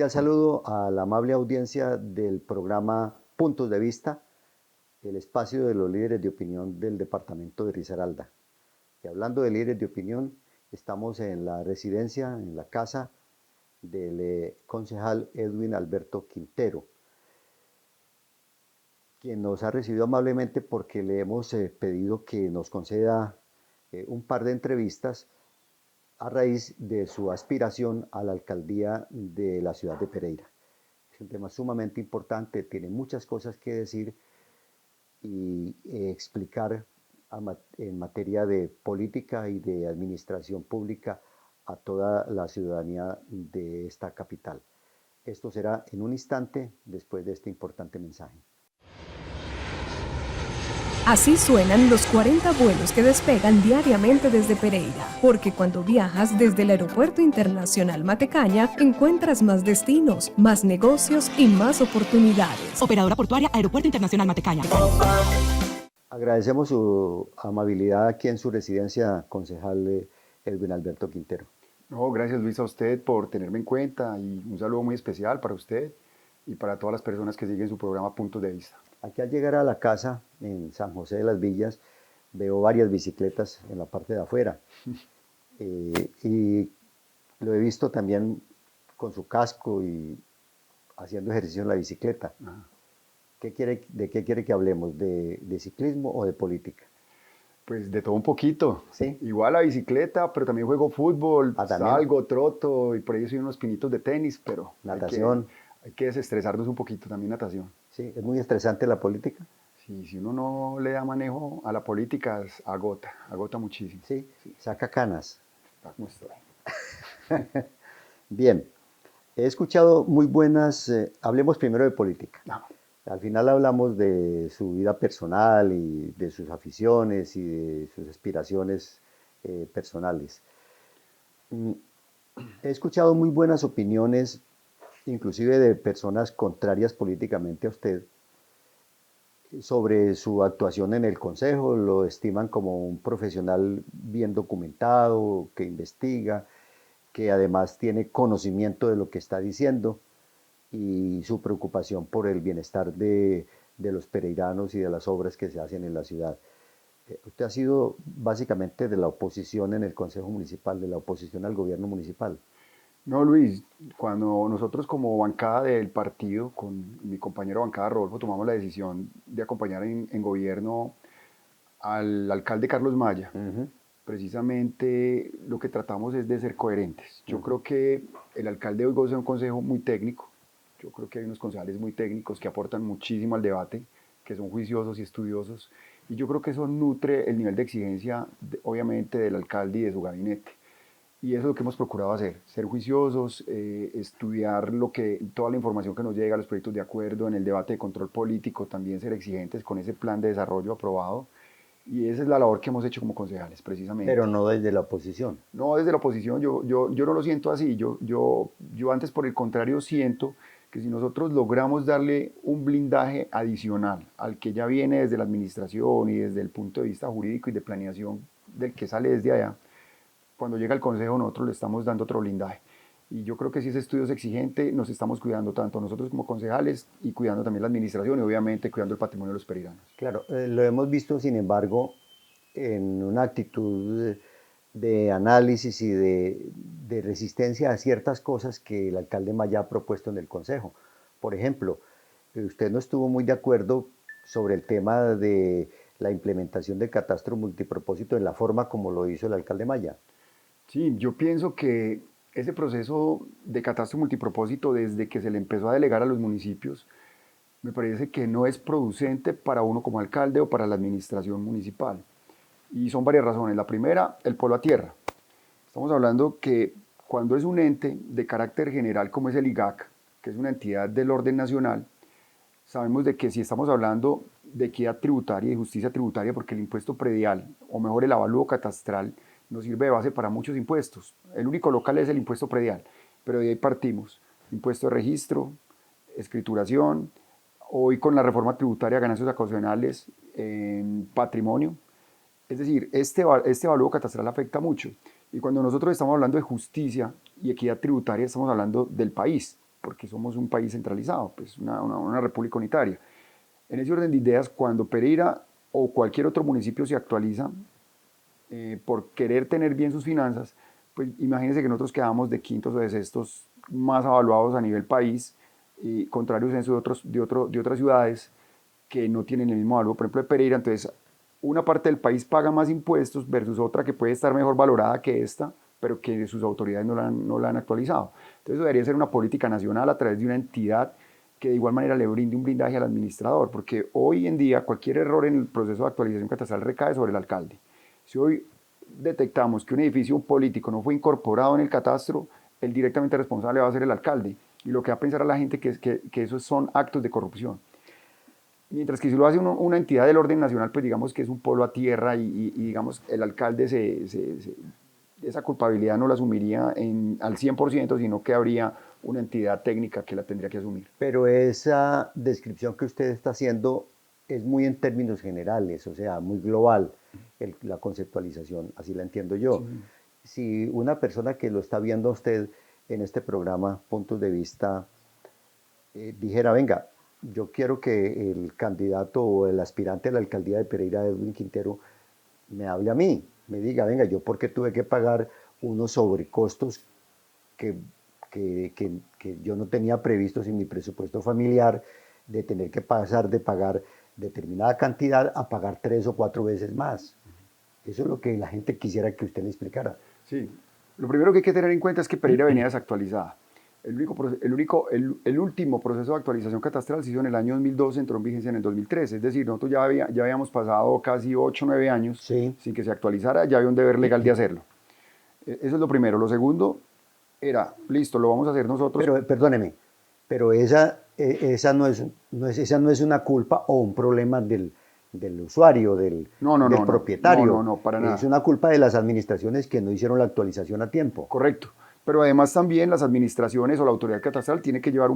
cordial saludo a la amable audiencia del programa Puntos de Vista, el espacio de los líderes de opinión del departamento de Risaralda. Y hablando de líderes de opinión, estamos en la residencia, en la casa del concejal Edwin Alberto Quintero, quien nos ha recibido amablemente porque le hemos pedido que nos conceda un par de entrevistas a raíz de su aspiración a la alcaldía de la ciudad de Pereira. Es un tema sumamente importante, tiene muchas cosas que decir y explicar en materia de política y de administración pública a toda la ciudadanía de esta capital. Esto será en un instante después de este importante mensaje. Así suenan los 40 vuelos que despegan diariamente desde Pereira, porque cuando viajas desde el Aeropuerto Internacional Matecaña, encuentras más destinos, más negocios y más oportunidades. Operadora portuaria Aeropuerto Internacional Matecaña. Agradecemos su amabilidad aquí en su residencia, concejal Edwin Alberto Quintero. No, gracias Luis a usted por tenerme en cuenta y un saludo muy especial para usted y para todas las personas que siguen su programa Puntos de Vista. Aquí al llegar a la casa en San José de las Villas veo varias bicicletas en la parte de afuera y lo he visto también con su casco y haciendo ejercicio en la bicicleta. ¿De qué quiere que hablemos? ¿De ciclismo o de política? Pues de todo un poquito. ¿Sí? Igual la bicicleta, pero también juego fútbol, ¿también? salgo, troto y por ahí soy unos pinitos de tenis, pero natación. Hay que desestresarnos un poquito, también natación. Sí, es muy estresante la política. Sí, si uno no le da manejo a la política, agota muchísimo. Sí, saca canas. ¿Cómo estoy? Bien, he escuchado muy buenas, hablemos primero de política. No. Al final hablamos de su vida personal y de sus aficiones y de sus aspiraciones personales. He escuchado muy buenas opiniones, inclusive de personas contrarias políticamente a usted, sobre su actuación en el Consejo. Lo estiman como un profesional bien documentado, que investiga, que además tiene conocimiento de lo que está diciendo y su preocupación por el bienestar de los pereiranos y de las obras que se hacen en la ciudad. Usted ha sido básicamente de la oposición en el Consejo Municipal, de la oposición al gobierno municipal. No, Luis, cuando nosotros como bancada del partido, con mi compañero de bancada Rodolfo, tomamos la decisión de acompañar en gobierno al alcalde Carlos Maya, precisamente lo que tratamos es de ser coherentes. Yo creo que el alcalde hoy goza de un consejo muy técnico. Yo creo que hay unos concejales muy técnicos que aportan muchísimo al debate, que son juiciosos y estudiosos, y yo creo que eso nutre el nivel de exigencia, obviamente, del alcalde y de su gabinete. Y eso es lo que hemos procurado hacer, ser juiciosos, estudiar toda la información que nos llega, los proyectos de acuerdo, en el debate de control político, también ser exigentes con ese plan de desarrollo aprobado. Y esa es la labor que hemos hecho como concejales, precisamente. Pero no desde la oposición. No, desde la oposición yo no lo siento así. Yo antes, por el contrario, siento que si nosotros logramos darle un blindaje adicional al que ya viene desde la administración y desde el punto de vista jurídico y de planeación del que sale desde allá, cuando llega al Consejo nosotros le estamos dando otro blindaje. Y yo creo que si ese estudio es exigente, nos estamos cuidando tanto nosotros como concejales y cuidando también la administración y obviamente cuidando el patrimonio de los pereiranos. Claro, lo hemos visto, sin embargo, en una actitud de análisis y de resistencia a ciertas cosas que el alcalde Maya ha propuesto en el Consejo. Por ejemplo, usted no estuvo muy de acuerdo sobre el tema de la implementación del catastro multipropósito en la forma como lo hizo el alcalde Maya. Sí, yo pienso que ese proceso de catastro multipropósito, desde que se le empezó a delegar a los municipios, me parece que no es producente para uno como alcalde o para la administración municipal. Y son varias razones. La primera, el polo a tierra. Estamos hablando que cuando es un ente de carácter general como es el IGAC, que es una entidad del orden nacional, sabemos de que si estamos hablando de equidad tributaria y justicia tributaria, porque el impuesto predial, o mejor el avalúo catastral, nos sirve de base para muchos impuestos. El único local es el impuesto predial, pero de ahí partimos. Impuesto de registro, escrituración, hoy con la reforma tributaria, ganancias ocasionales, patrimonio. Es decir, este avalúo catastral afecta mucho. Y cuando nosotros estamos hablando de justicia y equidad tributaria, estamos hablando del país. porque somos un país centralizado, pues una república unitaria. En ese orden de ideas, cuando Pereira o cualquier otro municipio se actualiza por querer tener bien sus finanzas, pues imagínense que nosotros quedamos de quintos o de sextos más avaluados a nivel país, y contrarios en eso de otras ciudades que no tienen el mismo valor, por ejemplo de Pereira. Entonces una parte del país paga más impuestos versus otra que puede estar mejor valorada que esta, pero que sus autoridades no la han actualizado. Entonces eso debería ser una política nacional a través de una entidad que de igual manera le brinde un blindaje al administrador, porque hoy en día cualquier error en el proceso de actualización catastral recae sobre el alcalde. Si hoy detectamos que un edificio político no fue incorporado en el catastro, el directamente responsable va a ser el alcalde, y lo que va a pensar a la gente que esos son actos de corrupción. Mientras que si lo hace una entidad del orden nacional, pues digamos que es un pueblo a tierra, y digamos el alcalde esa culpabilidad no la asumiría al 100%, sino que habría una entidad técnica que la tendría que asumir. Pero esa descripción que usted está haciendo es muy en términos generales, o sea, muy global, la conceptualización, así la entiendo yo. Sí. Si una persona que lo está viendo a usted en este programa, Puntos de Vista, dijera, venga, yo quiero que el candidato o el aspirante a la alcaldía de Pereira, Edwin Quintero, me hable a mí, me diga, venga, yo por qué tuve que pagar unos sobrecostos que yo no tenía previstos en mi presupuesto familiar, de tener que pasar de pagar determinada cantidad a pagar 3 o 4 veces más. Eso es lo que la gente quisiera que usted le explicara. Sí, lo primero que hay que tener en cuenta es que Pereira venía desactualizada. El último proceso de actualización catastral se hizo en el año 2012, entró en vigencia en el 2013, es decir, nosotros ya habíamos pasado casi 8 o 9 años sin que se actualizara, ya había un deber legal de hacerlo. Eso es lo primero. Lo segundo era, listo, lo vamos a hacer nosotros. Pero perdóneme, pero esa no es una culpa o un problema del usuario, del propietario. No, para nada. Es una culpa de las administraciones que no hicieron la actualización a tiempo. Correcto. Pero además también las administraciones o la autoridad catastral tiene que llevar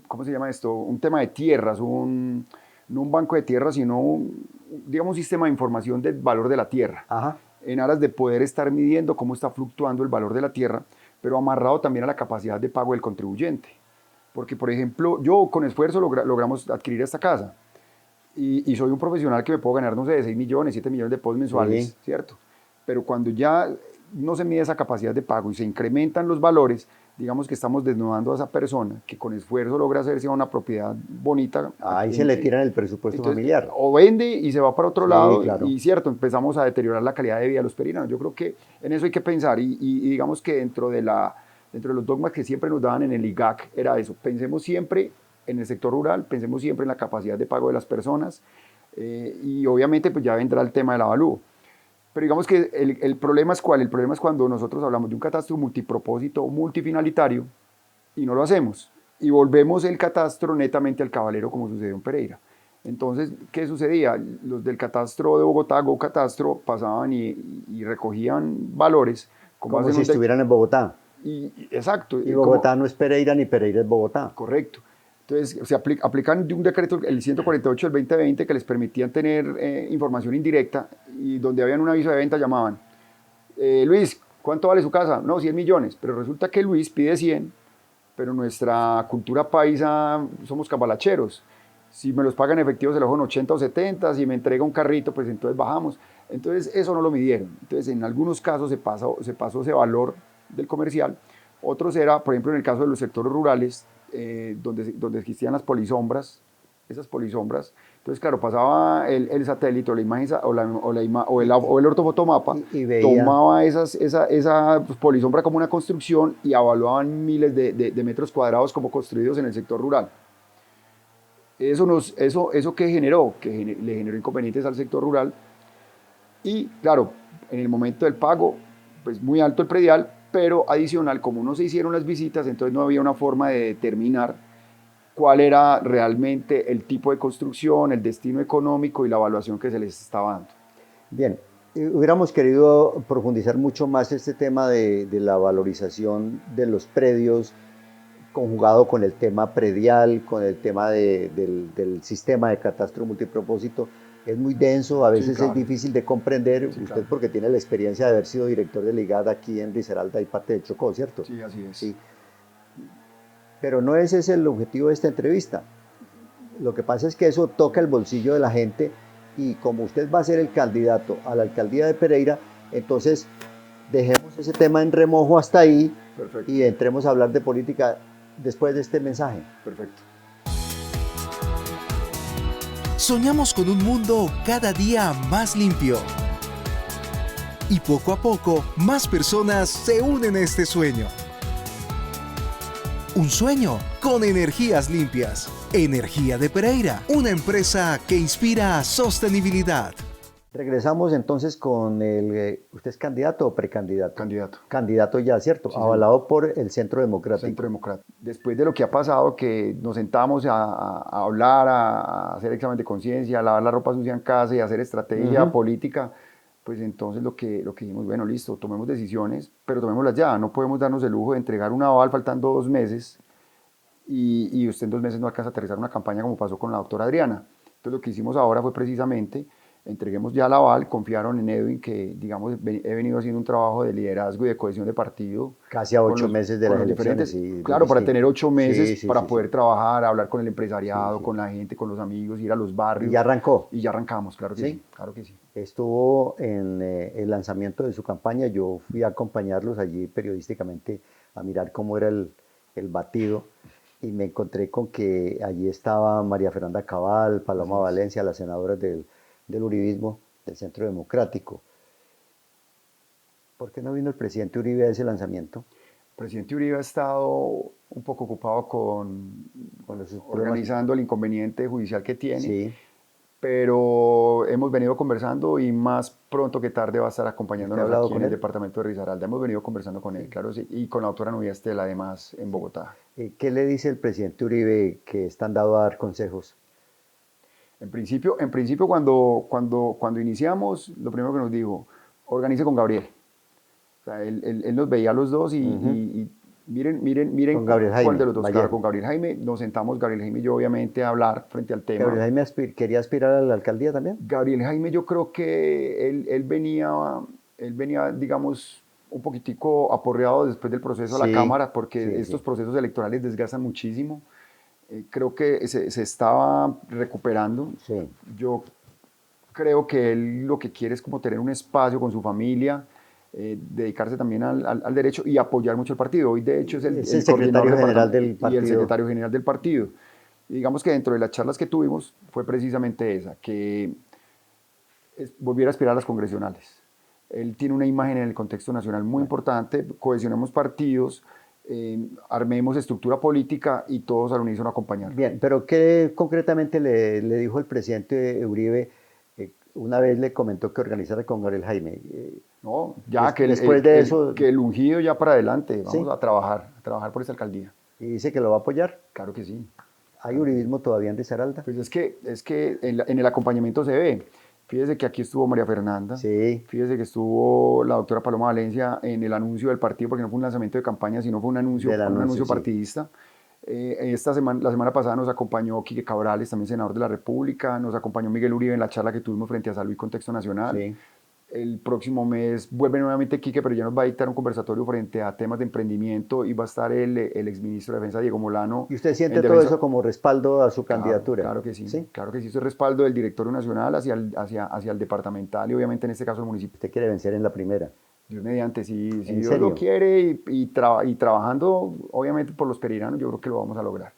¿cómo se llama esto? Un tema de tierras, no un banco de tierras, sino un sistema de información del valor de la tierra. Ajá. En aras de poder estar midiendo cómo está fluctuando el valor de la tierra, pero amarrado también a la capacidad de pago del contribuyente. Porque, por ejemplo, yo con esfuerzo logramos adquirir esta casa, y soy un profesional que me puedo ganar, no sé, de 6 millones, 7 millones de pesos mensuales, sí, ¿cierto? Pero cuando ya no se mide esa capacidad de pago y se incrementan los valores, digamos que estamos desnudando a esa persona que con esfuerzo logra hacerse a una propiedad bonita. Ahí se le tiran el presupuesto familiar. O vende y se va para otro lado, claro. Y cierto, empezamos a deteriorar la calidad de vida de los pereiranos. Yo creo que en eso hay que pensar, y digamos que dentro de los dogmas que siempre nos daban en el IGAC era eso: pensemos siempre en el sector rural, pensemos siempre en la capacidad de pago de las personas, y obviamente pues ya vendrá el tema del avalúo. Pero digamos que el problema es ¿cuál? El problema es cuando nosotros hablamos de un catastro multipropósito o multifinalitario y no lo hacemos, y volvemos el catastro netamente al cabalero, como sucedió en Pereira. Entonces, ¿qué sucedía? Los del catastro de Bogotá, GoCatastro, pasaban y recogían valores como si estuvieran en Bogotá. Exacto. Y Bogotá no es Pereira, ni Pereira es Bogotá. Correcto. Entonces, se aplican de un decreto, el 148 del 2020, que les permitían tener información indirecta, y donde habían un aviso de venta llamaban, Luis, ¿cuánto vale su casa? No, 100 millones, pero resulta que Luis pide 100, pero nuestra cultura paisa somos cabalacheros. Si me los pagan efectivos se los dejo en 80 o 70, si me entrega un carrito, pues entonces bajamos. Entonces eso no lo midieron. Entonces en algunos casos se pasó ese valor del comercial. Otros era, por ejemplo, en el caso de los sectores rurales, donde existían las polisombras, esas polisombras. Entonces, claro, pasaba el satélite o la imagen o el ortofotomapa, y tomaba esa polisombra como una construcción y evaluaban miles de metros cuadrados como construidos en el sector rural. ¿Eso qué generó? Que le generó inconvenientes al sector rural, y claro, en el momento del pago, pues muy alto el predial, pero adicional, como no se hicieron las visitas, entonces no había una forma de determinar cuál era realmente el tipo de construcción, el destino económico y la evaluación que se les estaba dando. Bien, hubiéramos querido profundizar mucho más este tema de la valorización de los predios, conjugado con el tema predial, con el tema del sistema de catastro multipropósito, es muy denso, a Sí, veces claro. es difícil de comprender, Sí, usted claro. porque tiene la experiencia de haber sido director de Ligada aquí en Risaralda y parte de Chocó, ¿cierto? Sí, así es. Sí, pero no ese es el objetivo de esta entrevista. Lo que pasa es que eso toca el bolsillo de la gente y como usted va a ser el candidato a la alcaldía de Pereira, entonces dejemos ese tema en remojo hasta ahí Perfecto. y entremos a hablar de política después de este mensaje. Perfecto. Soñamos con un mundo cada día más limpio. Y poco a poco, más personas se unen a este sueño. Un sueño con energías limpias. Energía de Pereira, una empresa que inspira sostenibilidad. Regresamos entonces con ¿usted es candidato o precandidato? Candidato. Candidato ya, ¿cierto? Sí, avalado por el Centro Democrático. Centro Democrático. Después de lo que ha pasado, que nos sentamos a hablar, a hacer examen de conciencia, a lavar la ropa sucia en casa y a hacer estrategia política, pues entonces lo que dijimos, bueno, listo, tomemos decisiones, pero tomémoslas ya. No podemos darnos el lujo de entregar un aval faltando 2 meses y usted en 2 meses no alcanza a aterrizar una campaña como pasó con la doctora Adriana. Entonces lo que hicimos ahora fue precisamente entreguemos ya la aval, confiaron en Edwin, que digamos he venido haciendo un trabajo de liderazgo y de cohesión de partido. Casi a 8 meses de las elecciones. Sí, claro, para tener 8 meses sí, para poder trabajar, hablar con el empresariado, con la gente, con los amigos, ir a los barrios. ¿Y ya arrancó? Y ya arrancamos, claro que sí, claro que sí. Estuvo en el lanzamiento de su campaña, yo fui a acompañarlos allí periodísticamente a mirar cómo era el batido y me encontré con que allí estaba María Fernanda Cabal, Paloma Valencia, las senadoras del uribismo, del Centro Democrático. ¿Por qué no vino el presidente Uribe a ese lanzamiento? El presidente Uribe ha estado un poco ocupado con organizando el inconveniente judicial que tiene, sí. Pero hemos venido conversando y más pronto que tarde va a estar acompañándonos aquí en el departamento de Risaralda. Hemos venido conversando con él, claro, sí, y con la doctora Nubia Estela, además, en Bogotá. ¿Qué le dice el presidente Uribe que están dado a dar consejos? En principio cuando iniciamos, lo primero que nos dijo, organice con Gabriel. O sea, él nos veía a los dos y miren con Gabriel Jaime, cuál de los dos. Claro, con Gabriel Jaime, nos sentamos, Gabriel Jaime y yo, obviamente, a hablar frente al tema. ¿Gabriel Jaime quería aspirar a la alcaldía también? Gabriel Jaime, yo creo que él venía, digamos, un poquitico aporreado después del proceso a la Cámara, porque estos procesos electorales desgastan muchísimo. Creo que se estaba recuperando. Sí. Yo creo que él lo que quiere es como tener un espacio con su familia, dedicarse también al derecho y apoyar mucho el partido. Hoy, de hecho, es el secretario general del partido. Y el secretario general del partido. Y digamos que dentro de las charlas que tuvimos fue precisamente esa, que volviera a aspirar a las congresionales. Él tiene una imagen en el contexto nacional muy importante, cohesionemos partidos, armemos estructura política y todos al unísono acompañar. Bien, pero ¿qué concretamente le dijo el presidente Uribe? Una vez le comentó que organizara con Gabriel Jaime. No, ya que después de eso... Que el ungido ya para adelante, vamos a trabajar por esta alcaldía. ¿Y dice que lo va a apoyar? Claro que sí. ¿Hay uribismo todavía en Risaralda? Pues es que en el acompañamiento se ve. Fíjese que aquí estuvo María Fernanda, fíjese que estuvo la doctora Paloma Valencia en el anuncio del partido, porque no fue un lanzamiento de campaña, sino fue un anuncio partidista. La semana pasada nos acompañó Quique Cabrales, también senador de la República, nos acompañó Miguel Uribe en la charla que tuvimos frente a Salud y Contexto Nacional. Sí. El próximo mes vuelve nuevamente Quique, pero ya nos va a dictar un conversatorio frente a temas de emprendimiento y va a estar el exministro de Defensa, Diego Molano. ¿Y usted siente todo eso como respaldo a su candidatura? Claro que sí, claro que sí, eso es respaldo del directorio nacional hacia el departamental y obviamente en este caso el municipio. ¿Usted quiere vencer en la primera? Dios mediante, si Dios lo quiere y trabajando obviamente por los pereiranos, yo creo que lo vamos a lograr.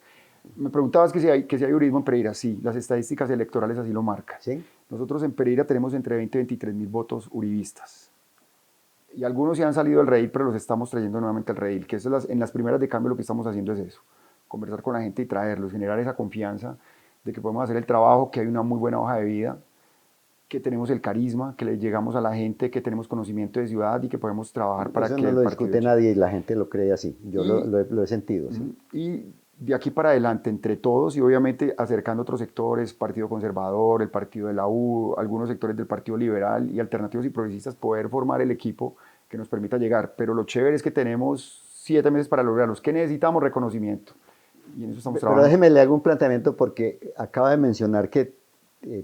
Me preguntabas que si hay uribismo en Pereira. Sí, las estadísticas electorales así lo marcan. ¿Sí? Nosotros en Pereira tenemos entre 20 y 23 mil votos uribistas. Y algunos ya han salido del redil, pero los estamos trayendo nuevamente al redil, que en las primeras de cambio lo que estamos haciendo es eso, conversar con la gente y traerlos, generar esa confianza de que podemos hacer el trabajo, que hay una muy buena hoja de vida, que tenemos el carisma, que le llegamos a la gente, que tenemos conocimiento de ciudad y que podemos trabajar para que el partido... Eso no lo discute nadie y la gente lo cree así, yo lo he sentido. ¿Sí? Y de aquí para adelante, entre todos y obviamente acercando otros sectores, Partido Conservador, el Partido de la U, algunos sectores del Partido Liberal y alternativos y progresistas, poder formar el equipo que nos permita llegar. Pero lo chévere es que tenemos 7 meses para lograrlos. ¿Qué necesitamos? Reconocimiento. Y en eso estamos trabajando. Pero déjeme le hago un planteamiento porque acaba de mencionar que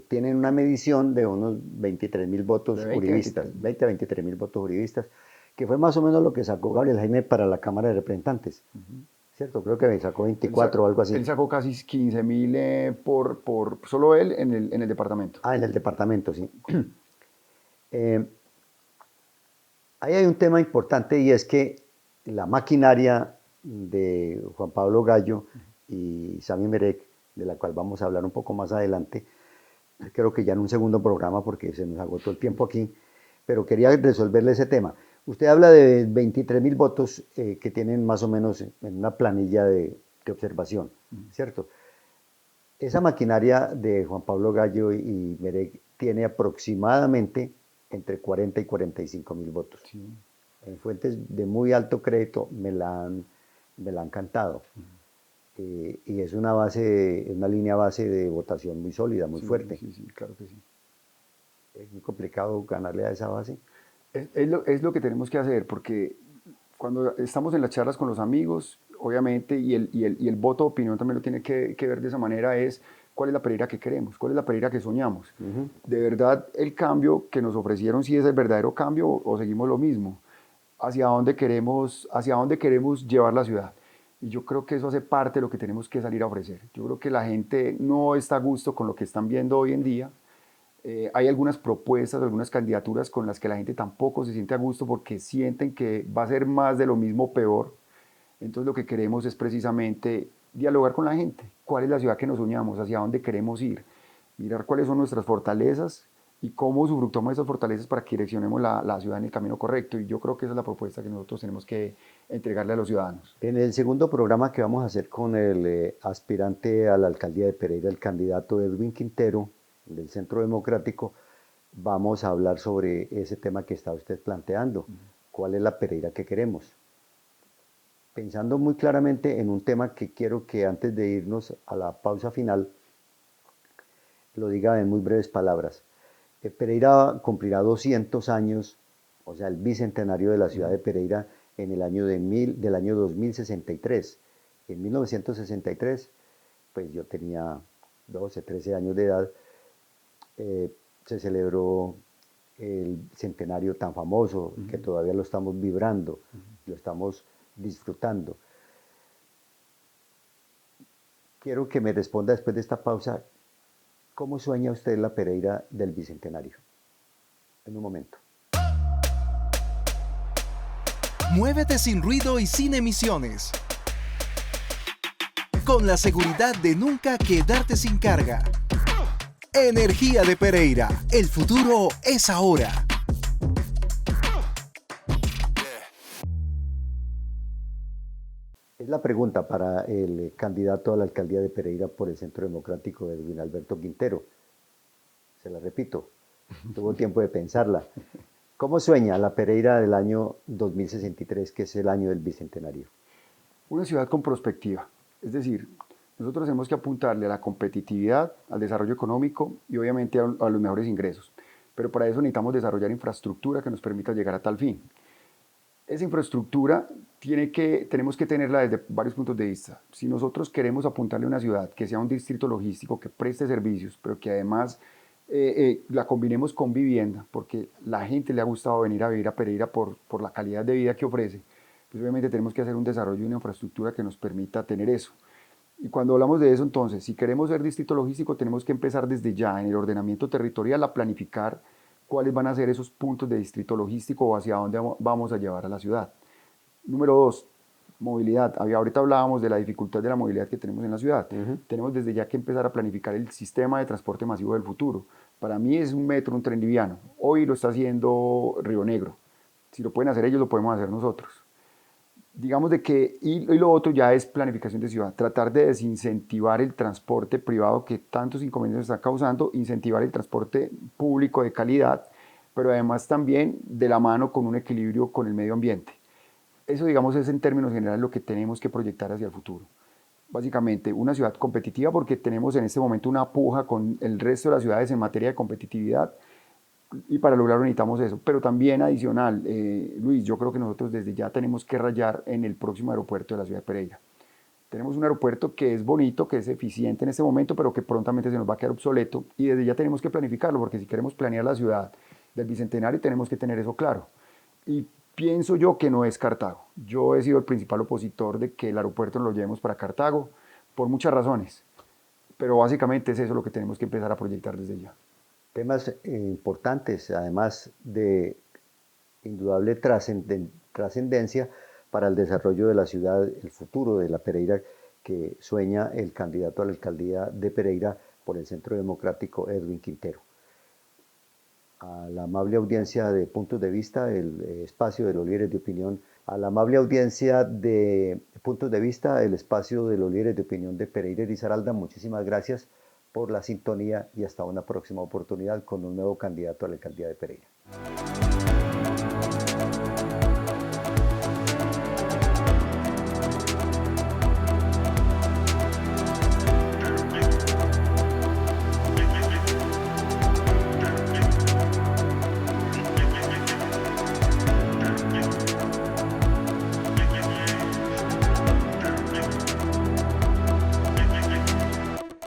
tienen una medición de unos 23.000 votos De 20, uribistas, 23.000. 20 a 23.000 votos uribistas, que fue más o menos lo que sacó Gabriel Jaime para la Cámara de Representantes, ¿cierto? Creo que sacó 24 o algo así. Él sacó casi 15.000 por solo él en el departamento. Ah, en el departamento, sí. Eh, Ahí hay un tema importante y es que la maquinaria de Juan Pablo Gallo y Sami Merek, de la cual vamos a hablar un poco más adelante, creo que ya en un segundo programa porque se nos agotó el tiempo aquí, pero quería resolverle ese tema. Usted habla de 23.000 votos que tienen más o menos en una planilla de observación, ¿cierto? Esa maquinaria de Juan Pablo Gallo y Merek tiene aproximadamente entre 40 y 45.000 votos. Sí. En fuentes de muy alto crédito me la han cantado. Y es una línea base de votación muy sólida, muy Sí, fuerte. sí, sí, claro que sí. Es muy complicado ganarle a esa base. Es lo que tenemos que hacer, porque cuando estamos en las charlas con los amigos, obviamente, y el voto de opinión también lo tiene que ver de esa manera, es cuál es la Pereira que queremos, cuál es la Pereira que soñamos. De verdad, el cambio que nos ofrecieron, si es el verdadero cambio o seguimos lo mismo, hacia dónde queremos llevar la ciudad. Y yo creo que eso hace parte de lo que tenemos que salir a ofrecer. Yo creo que la gente no está a gusto con lo que están viendo hoy en día. Hay algunas propuestas, algunas candidaturas con las que la gente tampoco se siente a gusto porque sienten que va a ser más de lo mismo peor. Entonces lo que queremos es precisamente dialogar con la gente. ¿Cuál es la ciudad que nos soñamos? ¿Hacia dónde queremos ir? Mirar cuáles son nuestras fortalezas y cómo usufructuamos esas fortalezas para que direccionemos la ciudad en el camino correcto. Y yo creo que esa es la propuesta que nosotros tenemos que entregarle a los ciudadanos. En el segundo programa que vamos a hacer con el aspirante a la alcaldía de Pereira, el candidato Edwin Quintero, del Centro Democrático, vamos a hablar sobre ese tema que está usted planteando. ¿Cuál es la Pereira que queremos? Pensando muy claramente en un tema que quiero que antes de irnos a la pausa final, lo diga en muy breves palabras. Pereira cumplirá 200 años, o sea, el bicentenario de la ciudad de Pereira en el año del año 2063. En 1963, pues yo tenía 12, 13 años de edad, se celebró el centenario tan famoso que todavía lo estamos vibrando, lo estamos disfrutando. Quiero que me responda después de esta pausa, ¿cómo sueña usted la Pereira del bicentenario? En un momento. Muévete sin ruido y sin emisiones. Con la seguridad de nunca quedarte sin carga. Energía de Pereira. El futuro es ahora. Es la pregunta para el candidato a la alcaldía de Pereira por el Centro Democrático, Edwin Alberto Quintero. Se la repito, tuvo tiempo de pensarla. ¿Cómo sueña la Pereira del año 2063, que es el año del bicentenario? Una ciudad con prospectiva, es decir, nosotros tenemos que apuntarle a la competitividad, al desarrollo económico y obviamente a los mejores ingresos. Pero para eso necesitamos desarrollar infraestructura que nos permita llegar a tal fin. Esa infraestructura tenemos que tenerla desde varios puntos de vista. Si nosotros queremos apuntarle a una ciudad que sea un distrito logístico, que preste servicios, pero que además la combinemos con vivienda, porque la gente le ha gustado venir a vivir a Pereira por la calidad de vida que ofrece, pues obviamente tenemos que hacer un desarrollo y una infraestructura que nos permita tener eso. Y cuando hablamos de eso, entonces, si queremos ser distrito logístico, tenemos que empezar desde ya en el ordenamiento territorial a planificar cuáles van a ser esos puntos de distrito logístico o hacia dónde vamos a llevar a la ciudad. Número 2, movilidad. Ahorita hablábamos de la dificultad de la movilidad que tenemos en la ciudad. Tenemos desde ya que empezar a planificar el sistema de transporte masivo del futuro. Para mí es un metro, un tren liviano. Hoy lo está haciendo Río Negro. Si lo pueden hacer ellos, lo podemos hacer nosotros. Digamos de que, y lo otro ya es planificación de ciudad, tratar de desincentivar el transporte privado que tantos inconvenientes está causando, incentivar el transporte público de calidad, pero además también de la mano con un equilibrio con el medio ambiente. Eso, digamos, es en términos generales lo que tenemos que proyectar hacia el futuro. Básicamente, una ciudad competitiva porque tenemos en este momento una puja con el resto de las ciudades en materia de competitividad, y para lograrlo necesitamos eso, pero también adicional, Luis, yo creo que nosotros desde ya tenemos que rayar en el próximo aeropuerto de la ciudad de Pereira. Tenemos un aeropuerto que es bonito, que es eficiente en este momento, pero que prontamente se nos va a quedar obsoleto y desde ya tenemos que planificarlo, porque si queremos planear la ciudad del Bicentenario tenemos que tener eso claro. Y pienso yo que no es Cartago. Yo he sido el principal opositor de que el aeropuerto nos lo llevemos para Cartago por muchas razones, pero básicamente es eso lo que tenemos que empezar a proyectar desde ya. Temas importantes, además de indudable trascendencia para el desarrollo de la ciudad, el futuro de la Pereira que sueña el candidato a la alcaldía de Pereira por el Centro Democrático, Edwin Quintero. A la amable audiencia de Puntos de Vista, el espacio de los líderes de opinión, a la amable audiencia de Puntos de Vista, el espacio de los líderes de opinión de Pereira y Risaralda, muchísimas gracias por la sintonía y hasta una próxima oportunidad con un nuevo candidato a la alcaldía de Pereira.